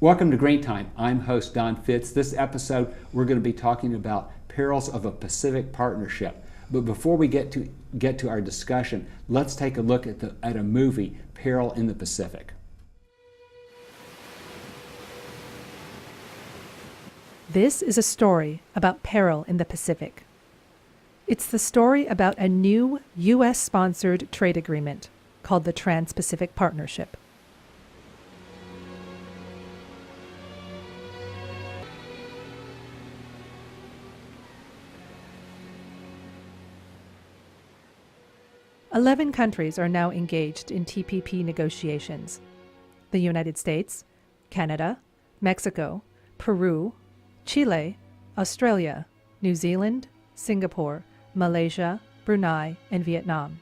Welcome to Green Time. I'm host Don Fitz. This episode, we're going to be talking about perils of a Pacific partnership. But before we get to our discussion, let's take a look at a movie, Peril in the Pacific. This is a story about peril in the Pacific. It's the story about a new U.S.-sponsored trade agreement called the Trans-Pacific Partnership. "11 countries are now engaged in TPP negotiations. The United States, Canada, Mexico, Peru, Chile, Australia, New Zealand, Singapore, Malaysia, Brunei, and Vietnam.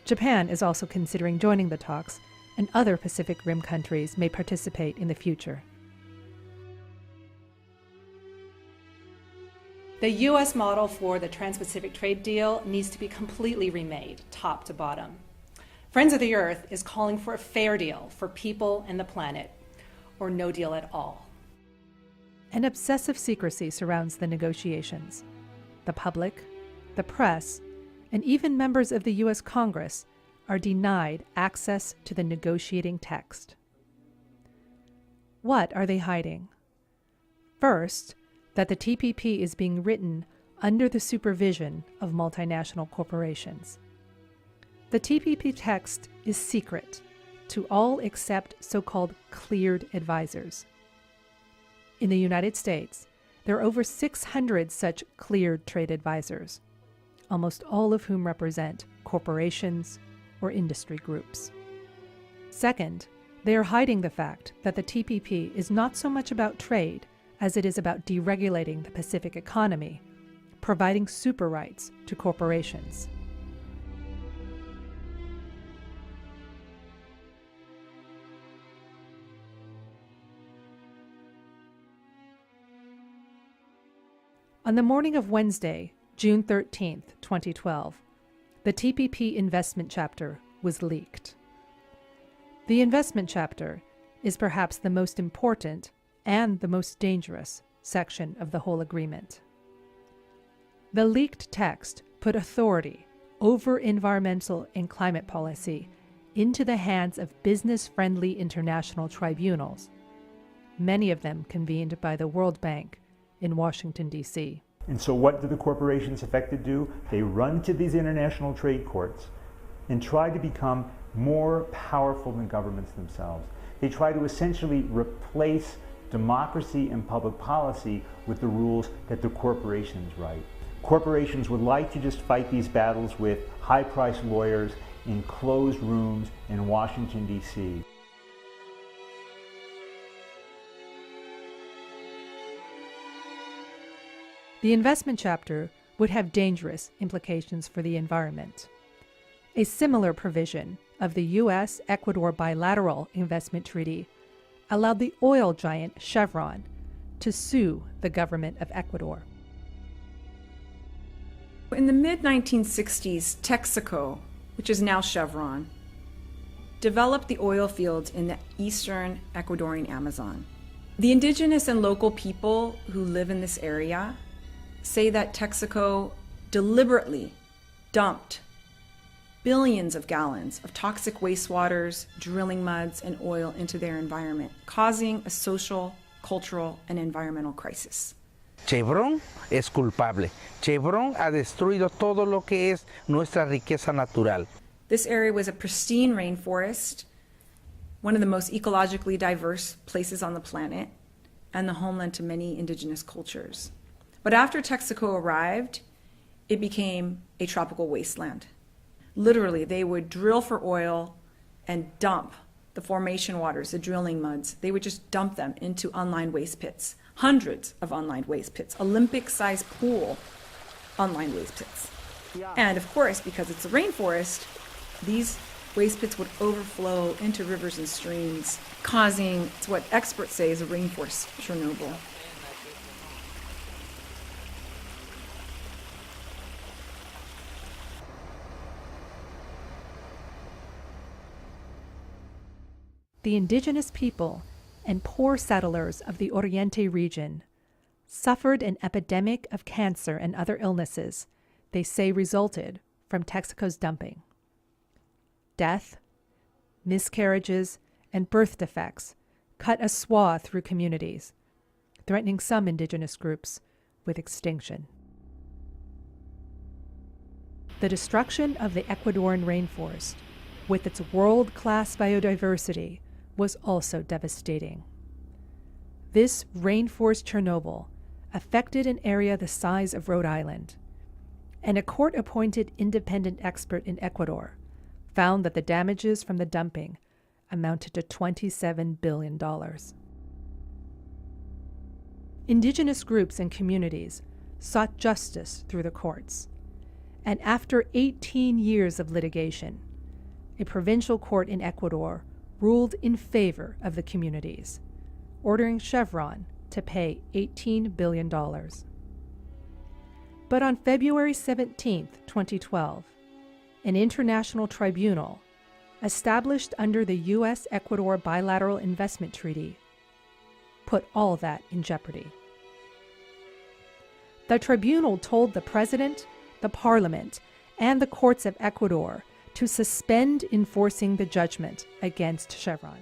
Japan is also considering joining the talks, and other Pacific Rim countries may participate in the future." The U.S. model for the Trans-Pacific trade deal needs to be completely remade, top to bottom. Friends of the Earth is calling for a fair deal for people and the planet, or no deal at all. An obsessive secrecy surrounds the negotiations. The public, the press, and even members of the U.S. Congress are denied access to the negotiating text. What are they hiding? First, that the TPP is being written under the supervision of multinational corporations. The TPP text is secret to all except so-called cleared advisors. In the United States, there are over 600 such cleared trade advisors, almost all of whom represent corporations or industry groups. Second, they are hiding the fact that the TPP is not so much about trade as it is about deregulating the Pacific economy, providing super rights to corporations. On the morning of Wednesday, June 13, 2012, the TPP investment chapter was leaked. The investment chapter is perhaps the most important and the most dangerous section of the whole agreement. The leaked text put authority over environmental and climate policy into the hands of business-friendly international tribunals, many of them convened by the World Bank in Washington, D.C. And so what do the corporations affected do? They run to these international trade courts and try to become more powerful than governments themselves. They try to essentially replace democracy and public policy with the rules that the corporations write. Corporations would like to just fight these battles with high-priced lawyers in closed rooms in Washington, D.C. The investment chapter would have dangerous implications for the environment. A similar provision of the U.S.-Ecuador bilateral investment treaty allowed the oil giant Chevron to sue the government of Ecuador. In the mid-1960s, Texaco, which is now Chevron, developed the oil fields in the eastern Ecuadorian Amazon. The indigenous and local people who live in this area say that Texaco deliberately dumped billions of gallons of toxic wastewaters, drilling muds, and oil into their environment, causing a social, cultural, and environmental crisis. Chevron es culpable. Chevron ha destruido todo lo que es nuestra riqueza natural. This area was a pristine rainforest, one of the most ecologically diverse places on the planet, and the homeland to many indigenous cultures. But after Texaco arrived, it became a tropical wasteland. Literally, they would drill for oil and dump the formation waters, the drilling muds. They would just dump them into unlined waste pits, hundreds of unlined waste pits, Olympic-sized pool unlined waste pits. And of course, because it's a rainforest, these waste pits would overflow into rivers and streams, causing what experts say is a rainforest Chernobyl. The indigenous people and poor settlers of the Oriente region suffered an epidemic of cancer and other illnesses they say resulted from Texaco's dumping. Death, miscarriages, and birth defects cut a swath through communities, threatening some indigenous groups with extinction. The destruction of the Ecuadorian rainforest, with its world-class biodiversity, was also devastating. This rainforest Chernobyl affected an area the size of Rhode Island, and a court-appointed independent expert in Ecuador found that the damages from the dumping amounted to $27 billion. Indigenous groups and communities sought justice through the courts, and after 18 years of litigation, a provincial court in Ecuador ruled in favor of the communities, ordering Chevron to pay $18 billion. But on February 17, 2012, an international tribunal established under the U.S.-Ecuador Bilateral Investment Treaty put all that in jeopardy. The tribunal told the president, the parliament, and the courts of Ecuador to suspend enforcing the judgment against Chevron.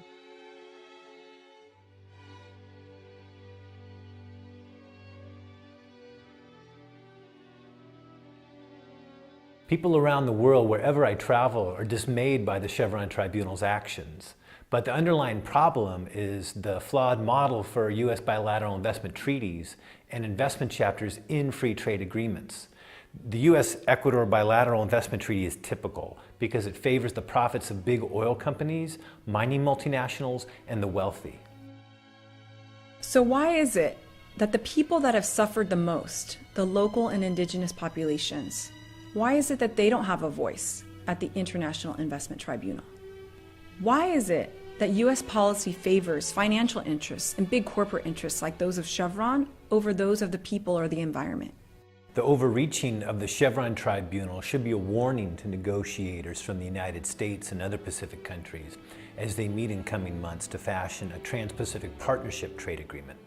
People around the world, wherever I travel, are dismayed by the Chevron Tribunal's actions. But the underlying problem is the flawed model for U.S. bilateral investment treaties and investment chapters in free trade agreements. The U.S.-Ecuador bilateral investment treaty is typical because it favors the profits of big oil companies, mining multinationals, and the wealthy. So why is it that the people that have suffered the most, the local and indigenous populations, why is it that they don't have a voice at the International Investment Tribunal? Why is it that U.S. policy favors financial interests and big corporate interests like those of Chevron over those of the people or the environment? The overreaching of the Chevron Tribunal should be a warning to negotiators from the United States and other Pacific countries as they meet in coming months to fashion a Trans-Pacific Partnership trade agreement.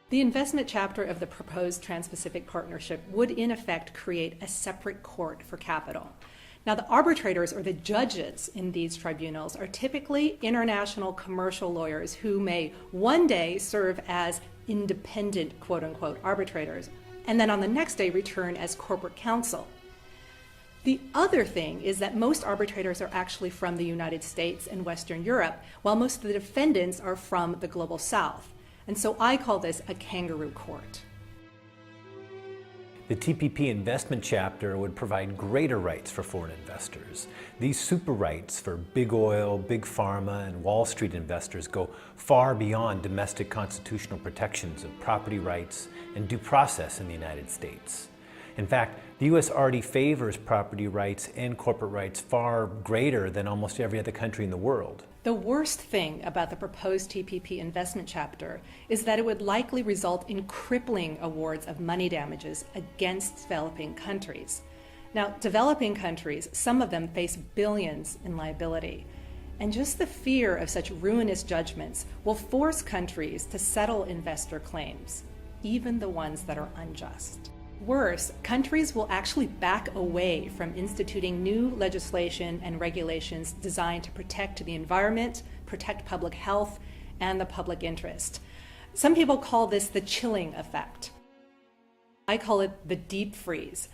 The investment chapter of the proposed Trans-Pacific Partnership would in effect create a separate court for capital. Now, the arbitrators or the judges in these tribunals are typically international commercial lawyers who may one day serve as independent, quote-unquote, arbitrators, and then on the next day return as corporate counsel. The other thing is that most arbitrators are actually from the United States and Western Europe, while most of the defendants are from the Global South. And so I call this a kangaroo court. The TPP investment chapter would provide greater rights for foreign investors. These super rights for big oil, big pharma, and Wall Street investors go far beyond domestic constitutional protections of property rights and due process in the United States. In fact, the U.S. already favors property rights and corporate rights far greater than almost every other country in the world. The worst thing about the proposed TPP investment chapter is that it would likely result in crippling awards of money damages against developing countries. Now, developing countries, some of them face billions in liability. And just the fear of such ruinous judgments will force countries to settle investor claims, even the ones that are unjust. Worse, countries will actually back away from instituting new legislation and regulations designed to protect the environment, protect public health, and the public interest. Some people call this the chilling effect. I call it the deep freeze,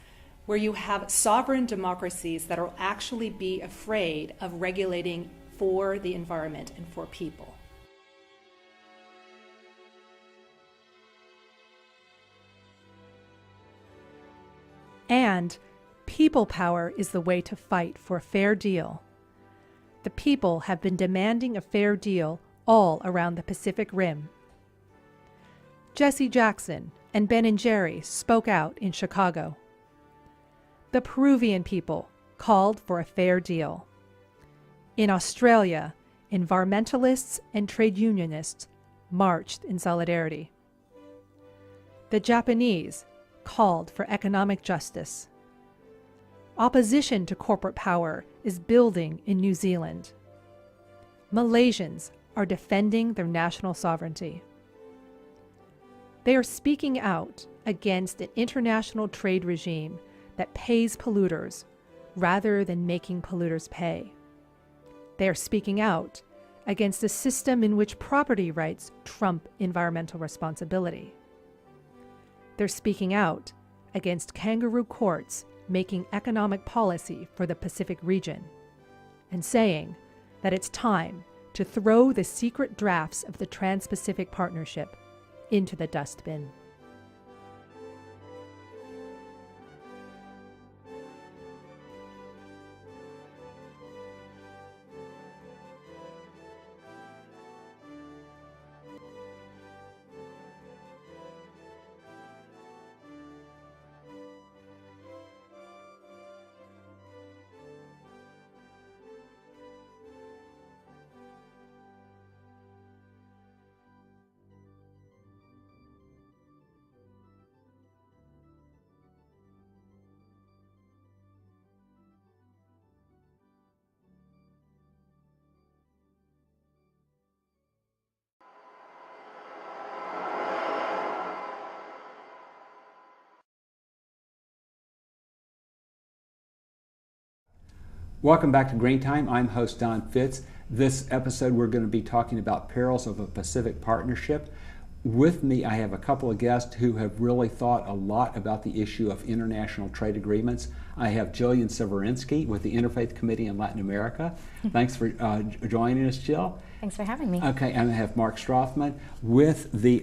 where you have sovereign democracies that will actually be afraid of regulating for the environment and for people. And people power is the way to fight for a fair deal. The people have been demanding a fair deal all around the Pacific Rim. Jesse Jackson and Ben & Jerry spoke out in Chicago. The Peruvian people called for a fair deal. In Australia, environmentalists and trade unionists marched in solidarity. The Japanese called for economic justice. Opposition to corporate power is building in New Zealand. Malaysians are defending their national sovereignty. They are speaking out against an international trade regime that pays polluters rather than making polluters pay. They are speaking out against a system in which property rights trump environmental responsibility. They're speaking out against kangaroo courts making economic policy for the Pacific region and saying that it's time to throw the secret drafts of the Trans-Pacific Partnership into the dustbin. Welcome back to Green Time. I'm host Don Fitz. This episode we're going to be talking about perils of a Pacific Partnership. With me I have a couple of guests who have really thought a lot about the issue of international trade agreements. I have Jillian Severinski with the Interfaith Committee in Latin America. Thanks for joining us, Jill. Thanks for having me. Okay, and I have Mark Strothmann with the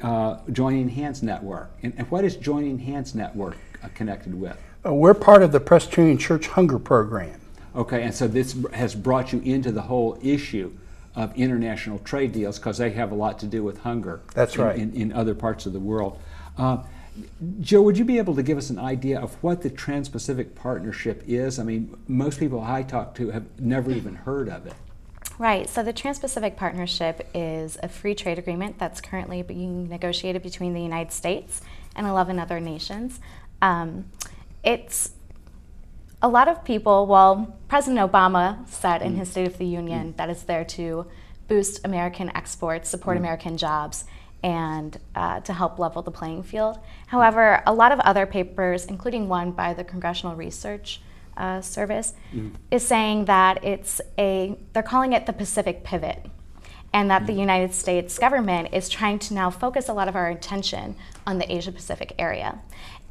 Joining Hands Network. And what is Joining Hands Network connected with? We're part of the Presbyterian Church Hunger Program. Okay, and so this has brought you into the whole issue of international trade deals because they have a lot to do with hunger. That's right. In other parts of the world. Joe, would you be able to give us an idea of what the Trans-Pacific Partnership is? I mean, most people I talk to have never even heard of it. Right, so the Trans-Pacific Partnership is a free trade agreement that's currently being negotiated between the United States and 11 other nations. It's a lot of people, well, President Obama said in his State of the Union that it's there to boost American exports, support American jobs, and to help level the playing field. However, a lot of other papers, including one by the Congressional Research Service, is saying that they're calling it the Pacific Pivot, and that the United States government is trying to now focus a lot of our attention on the Asia-Pacific area.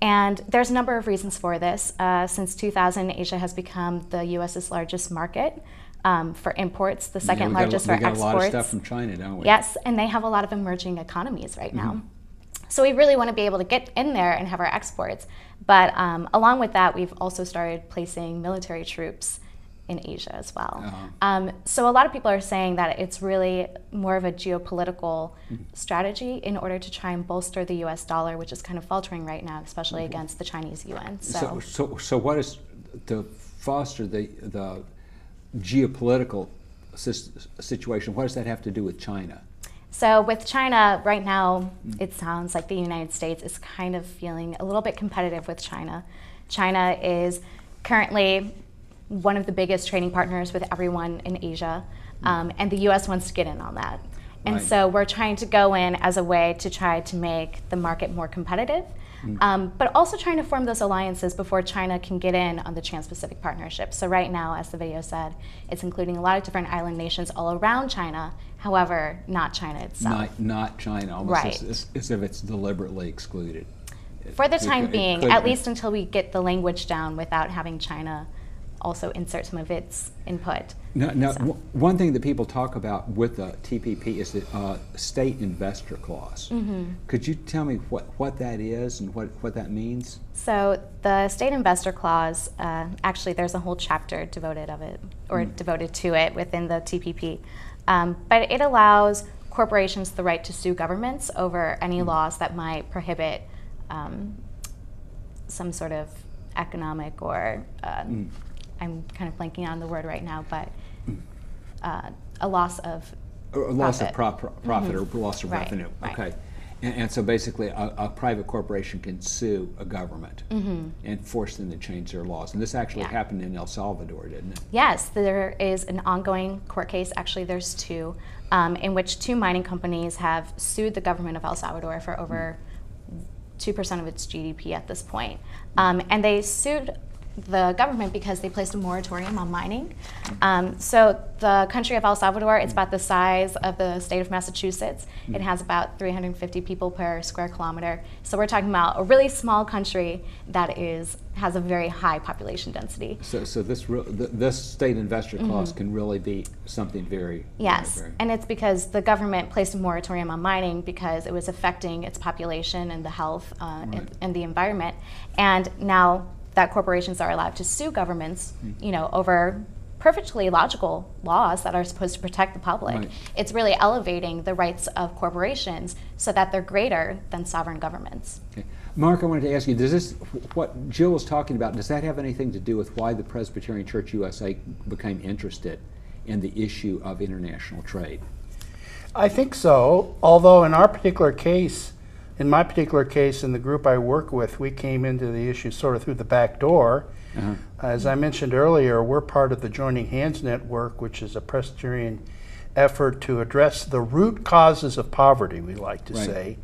And there's a number of reasons for this. Since 2000, Asia has become the U.S.'s largest market for imports, the second largest for exports. We got a lot of stuff from China, don't we? Yes, and they have a lot of emerging economies right now. So we really want to be able to get in there and have our exports. But along with that, we've also started placing military troops in Asia as well. So a lot of people are saying that it's really more of a geopolitical strategy in order to try and bolster the US dollar, which is kind of faltering right now, especially against the Chinese yuan. So what is to foster the geopolitical situation? What does that have to do with China? So with China, right now, it sounds like the United States is kind of feeling a little bit competitive with China. China is currently one of the biggest trading partners with everyone in Asia, and the U.S. wants to get in on that. And so we're trying to go in as a way to try to make the market more competitive, but also trying to form those alliances before China can get in on the Trans-Pacific Partnership. So right now, as the video said, it's including a lot of different island nations all around China, however, not China itself. Not China, almost as if it's deliberately excluded. For the time being, at least until we get the language down without having China also insert some of its input. Now, one thing that people talk about with the TPP is the state investor clause. Could you tell me what that is and what that means? So the state investor clause, actually there's a whole chapter devoted to it within the TPP, but it allows corporations the right to sue governments over any laws that might prohibit some sort of economic or I'm kind of blanking on the word right now, but a loss of profit or loss of revenue. Right. Okay, And so basically a private corporation can sue a government and force them to change their laws. And this actually happened in El Salvador, didn't it? Yes, there is an ongoing court case, actually there's two, in which two mining companies have sued the government of El Salvador for over 2% of its GDP at this point. And they sued the government because they placed a moratorium on mining. So the country of El Salvador, it's about the size of the state of Massachusetts. It has about 350 people per square kilometer. So we're talking about a really small country that has a very high population density. So this state investor clause can really be something very... Yes, very... and it's because the government placed a moratorium on mining because it was affecting its population and the health and the environment. And now that corporations are allowed to sue governments, over perfectly logical laws that are supposed to protect the public. Right. It's really elevating the rights of corporations so that they're greater than sovereign governments. Okay. Mark, I wanted to ask you, what Jill was talking about, does that have anything to do with why the Presbyterian Church USA became interested in the issue of international trade? I think so, although in my particular case, in the group I work with, we came into the issue sort of through the back door. As I mentioned earlier, we're part of the Joining Hands Network, which is a Presbyterian effort to address the root causes of poverty, we like to say.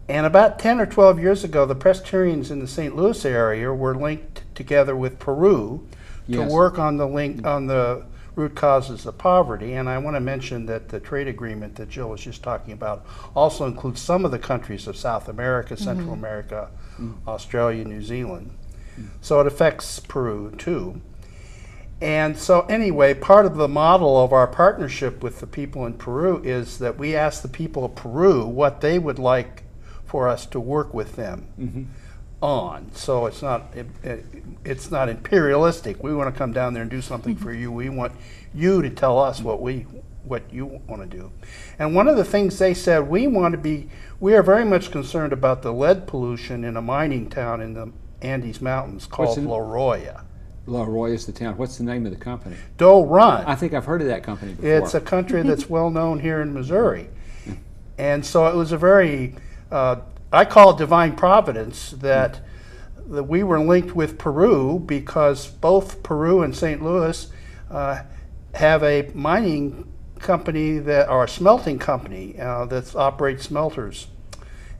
And about 10 or 12 years ago, the Presbyterians in the St. Louis area were linked together with Peru to work on the root causes of poverty. And I want to mention that the trade agreement that Jill was just talking about also includes some of the countries of South America, Central America, Australia, New Zealand. So it affects Peru too. And so anyway, part of the model of our partnership with the people in Peru is that we ask the people of Peru what they would like for us to work with them on. So it's not imperialistic. We want to come down there and do something for you. We want you to tell us what you want to do. And one of the things they said, we are very much concerned about the lead pollution in a mining town in the Andes Mountains called La Roya. La Roya is the town. What's the name of the company? Doe Run. I think I've heard of that company before. It's a country that's well known here in Missouri. And so it was a very, I call it divine providence that we were linked with Peru because both Peru and St. Louis have a mining company or a smelting company that operates smelters.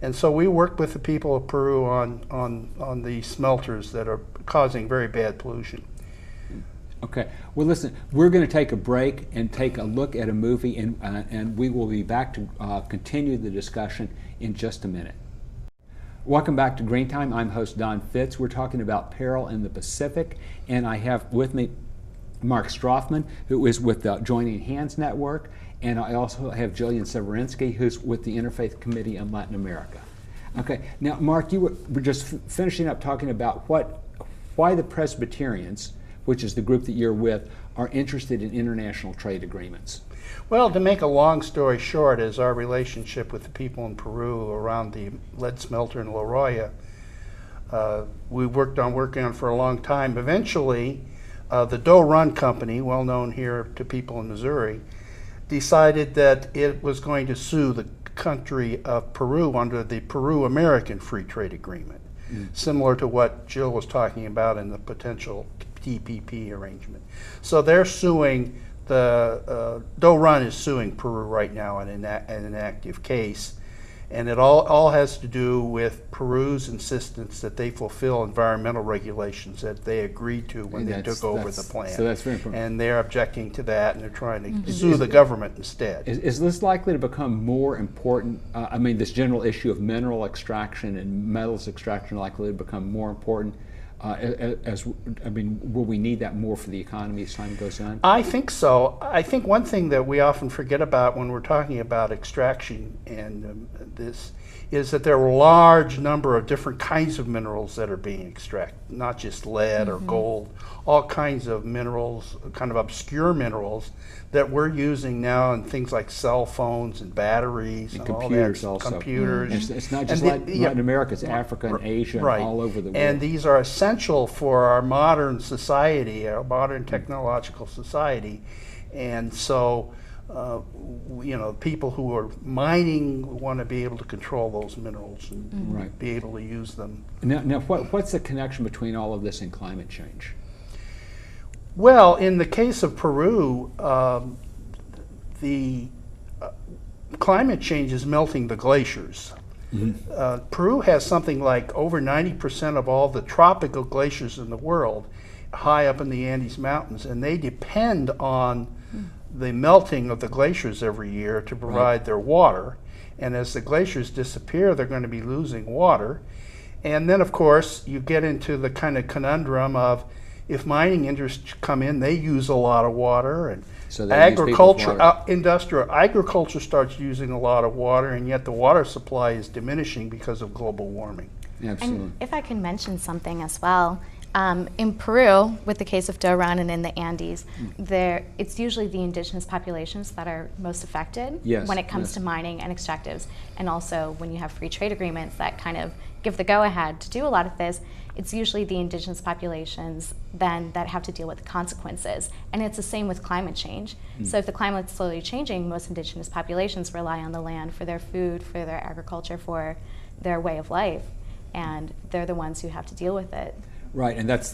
And so we worked with the people of Peru on the smelters that are causing very bad pollution. Okay. Well, listen, we're going to take a break and take a look at a movie, and we will be back to continue the discussion in just a minute. Welcome back to Green Time. I'm host Don Fitz. We're talking about peril in the Pacific, and I have with me Mark Strothmann, who is with the Joining Hands Network, and I also have Jillian Severinski, who's with the Interfaith Committee in Latin America. Okay, now Mark, you were just finishing up talking about why the Presbyterians, which is the group that you're with, are interested in international trade agreements. Well, to make a long story short, is our relationship with the people in Peru around the lead smelter in La Roya, we working on for a long time. Eventually, the Doe Run Company, well known here to people in Missouri, decided that it was going to sue the country of Peru under the Peru-American Free Trade Agreement, similar to what Jill was talking about in the potential TPP arrangement. So they're suing, Doe Run is suing Peru right now in an active case, and it all has to do with Peru's insistence that they fulfill environmental regulations that they agreed to when they took over the plant. So that's very important. And they're objecting to that, and they're trying to sue the government instead. Is this likely to become more important? I mean, this general issue of mineral extraction and metals extraction likely to become more important? Will we need that more for the economy as time goes on? I think so. I think one thing that we often forget about when we're talking about extraction and this is that there are a large number of different kinds of minerals that are being extracted, not just lead or gold, all kinds of minerals, kind of obscure minerals that we're using now in things like cell phones and batteries and computers all that, also. Computers. It's not just Latin America, it's Africa and Asia and all over the world. And these are essential for our modern society, our modern technological society. And so you know, people who are mining want to be able to control those minerals and Right. be able to use them. Now what's the connection between all of this and climate change? Well, in the case of Peru, the climate change is melting the glaciers. Peru has something like over 90% of all the tropical glaciers in the world high up in the Andes Mountains, and they depend on the melting of the glaciers every year to provide their water. And as the glaciers disappear, they're going to be losing water. And then, of course, you get into the kind of conundrum of if mining industries come in, they use a lot of water, and So they use people's water. Industrial agriculture starts using a lot of water, and yet the water supply is diminishing because of global warming. Absolutely. And if I can mention something as well, in Peru, with the case of Doran and in the Andes, it's usually the indigenous populations that are most affected when it comes to mining and extractives. And also when you have free trade agreements that kind of give the go-ahead to do a lot of this, it's usually the indigenous populations then that have to deal with the consequences. And it's the same with climate change. So if the climate's slowly changing, most indigenous populations rely on the land for their food, for their agriculture, for their way of life. And they're the ones who have to deal with it. Right, and that's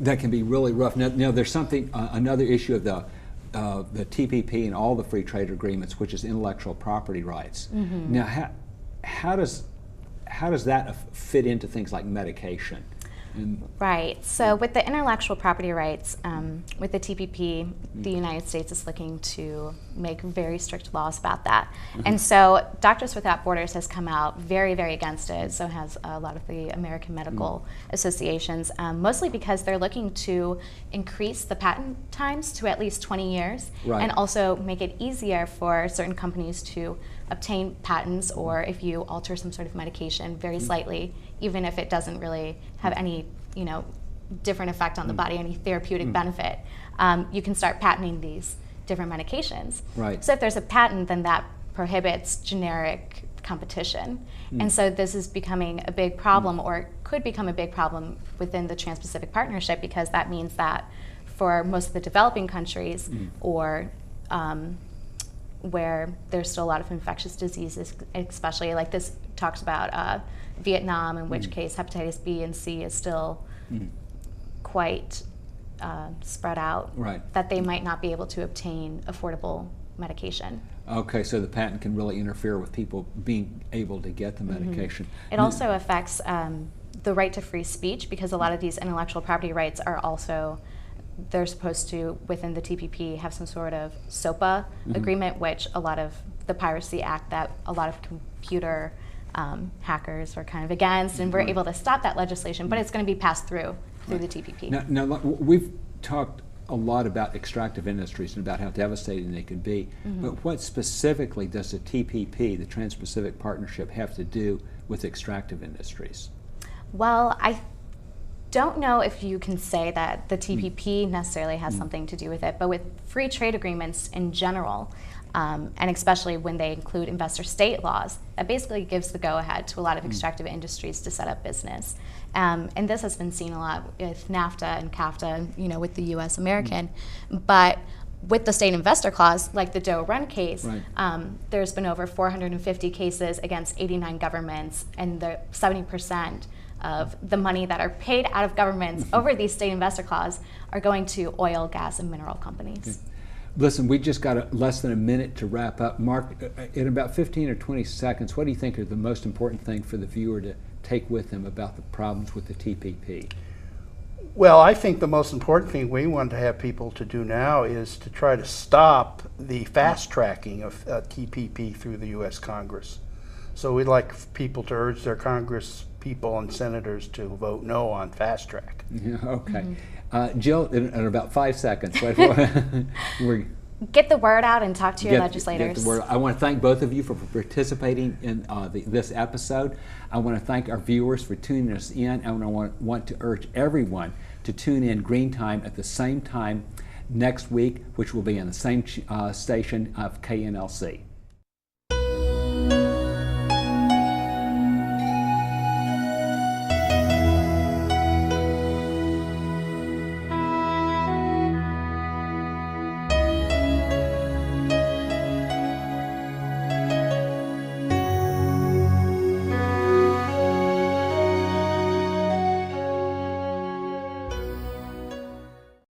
that can be really rough. Now there's something, another issue of the TPP and all the free trade agreements, which is intellectual property rights. Now, how does that fit into things like medication? Right. So with the intellectual property rights, with the TPP, the United States is looking to make very strict laws about that. And so Doctors Without Borders has come out very, very against it. So has a lot of the American medical associations, mostly because they're looking to increase the patent times to at least 20 years and also make it easier for certain companies to obtain patents, or if you alter some sort of medication very slightly, even if it doesn't really have any, different effect on the body, any therapeutic benefit, you can start patenting these different medications. Right. So if there's a patent, then that prohibits generic competition. And so this is becoming a big problem, or could become a big problem within the Trans-Pacific Partnership, because that means that for most of the developing countries, or where there's still a lot of infectious diseases, especially like this talks about Vietnam, in which case hepatitis B and C is still quite spread out, that they might not be able to obtain affordable medication. Okay, so the patent can really interfere with people being able to get the medication. It also affects the right to free speech, because a lot of these intellectual property rights are also, they're supposed to, within the TPP, have some sort of SOPA agreement, which a lot of the Piracy Act that a lot of computer hackers were kind of against, and we're able to stop that legislation, but it's going to be passed through the TPP. Now, we've talked a lot about extractive industries and about how devastating they can be, but what specifically does the TPP, the Trans-Pacific Partnership, have to do with extractive industries? Well, I don't know if you can say that the TPP necessarily has something to do with it, but with free trade agreements in general, and especially when they include investor state laws, that basically gives the go-ahead to a lot of extractive industries to set up business. And this has been seen a lot with NAFTA and CAFTA, with the U.S. American. But with the state investor clause, like the Doe Run case, there's been over 450 cases against 89 governments, and the 70% of the money that are paid out of governments over these state investor clause are going to oil, gas, and mineral companies. Listen, we just got less than a minute to wrap up. Mark, in about 15 or 20 seconds, what do you think are the most important thing for the viewer to take with them about the problems with the TPP? Well, I think the most important thing we want to have people to do now is to try to stop the fast tracking of TPP through the U.S. Congress. So we'd like people to urge their Congress people and senators to vote no on fast track. Yeah, okay. Jill, in about 5 seconds. Get the word out and talk to your legislators. Get the word. I want to thank both of you for participating in this episode. I want to thank our viewers for tuning us in, and I want to urge everyone to tune in Green Time at the same time next week, which will be on the same station of KNLC.